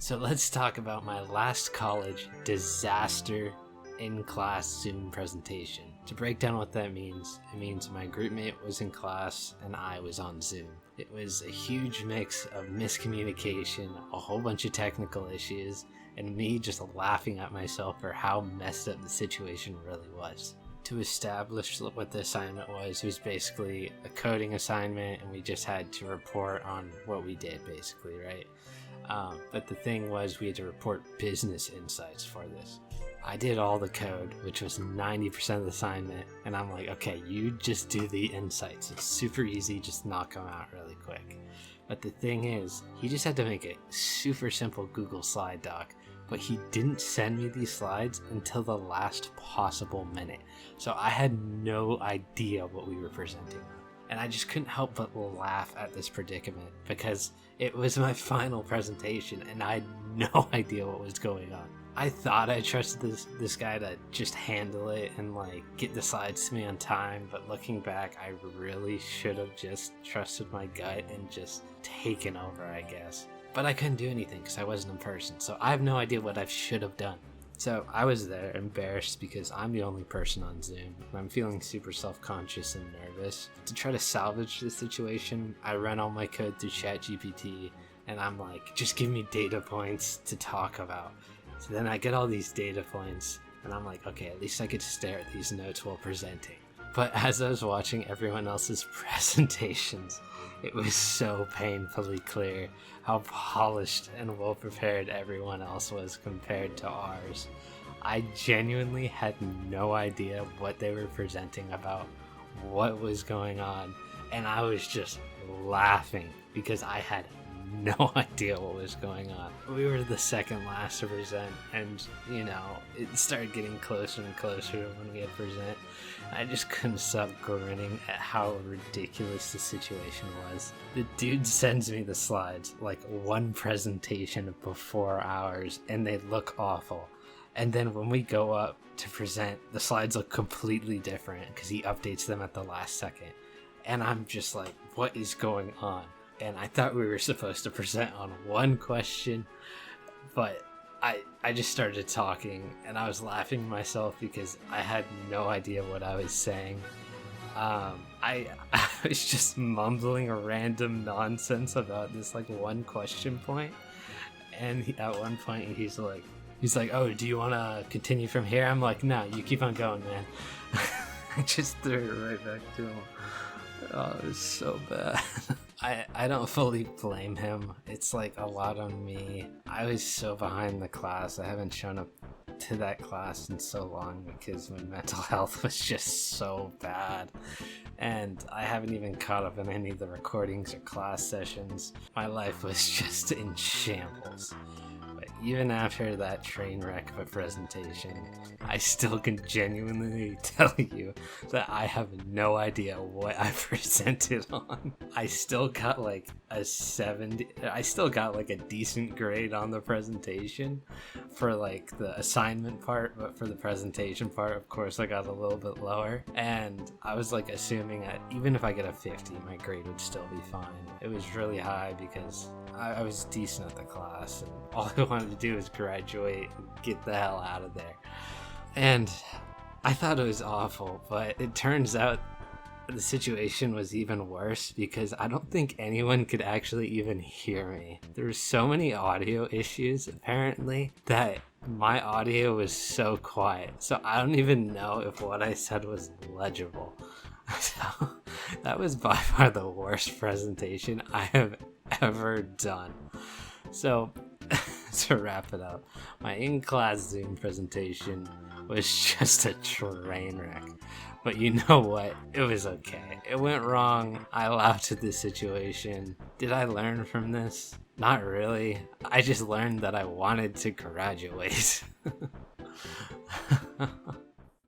So let's talk about my last college disaster in-class Zoom presentation. To break down what that means, it means my groupmate was in class and I was on Zoom. It was a huge mix of miscommunication, a whole bunch of technical issues, and me just laughing at myself for how messed up the situation really was. To establish what the assignment was, it was basically a coding assignment and we just had to report on what we did basically, right? But the thing was we had to report business insights for this. I did all the code, which was 90% of the assignment, and I'm like, okay, you just do the insights. It's super easy, just knock them out really quick. But the thing is, he just had to make a super simple Google slide doc, but he didn't send me these slides until the last possible minute. So I had no idea what we were presenting. And I just couldn't help but laugh at this predicament because it was my final presentation and I had no idea what was going on. I thought I trusted this guy to just handle it and get the slides to me on time, but looking back, I really should have just trusted my gut and just taken over, I guess. But I couldn't do anything because I wasn't in person, so I have no idea what I should have done. So I was there embarrassed because I'm the only person on Zoom and I'm feeling super self-conscious and nervous. To try to salvage the situation, I ran all my code through ChatGPT and I'm like, just give me data points to talk about. So then I get all these data points and I'm like, okay, at least I get to stare at these notes while presenting. But as I was watching everyone else's presentations, it was so painfully clear how polished and well prepared everyone else was compared to ours. I genuinely had no idea what they were presenting about, what was going on, and I was just laughing because I had no idea what was going on. We were the second last to present, and it started getting closer and closer to when we had to present. I just couldn't stop grinning at how ridiculous the situation was. The dude sends me the slides one presentation before ours, and they look awful. And then when we go up to present, the slides look completely different because he updates them at the last second. And I'm just like, what is going on? And I thought we were supposed to present on one question, but I just started talking and I was laughing to myself because I had no idea what I was saying. I was just mumbling random nonsense about this one question point, and at one point he's like, oh, do you want to continue from here? I'm like, no, you keep on going, man. I just threw it right back to him. Oh, it was so bad. I don't fully blame him. It's a lot on me. I was so behind the class. I haven't shown up to that class in so long because my mental health was just so bad. And I haven't even caught up in any of the recordings or class sessions. My life was just in shambles. But even after that train wreck of a presentation, I still can genuinely tell you that I have no idea what I presented on. I still got a 70. I still got a decent grade on the presentation for the assignment part, but for the presentation part, of course, I got a little bit lower. And I was assuming that even if I get a 50, my grade would still be fine. It was really high because I was decent at the class and all I wanted to do was graduate and get the hell out of there. And I thought it was awful, but it turns out the situation was even worse because I don't think anyone could actually even hear me. There were so many audio issues apparently that my audio was so quiet, so I don't even know if what I said was legible. So that was by far the worst presentation I have ever done. So to wrap it up, my in-class Zoom presentation was just a train wreck. But you know what? It was okay. It went wrong. I laughed at this situation. Did I learn from this? Not really. I just learned that I wanted to graduate.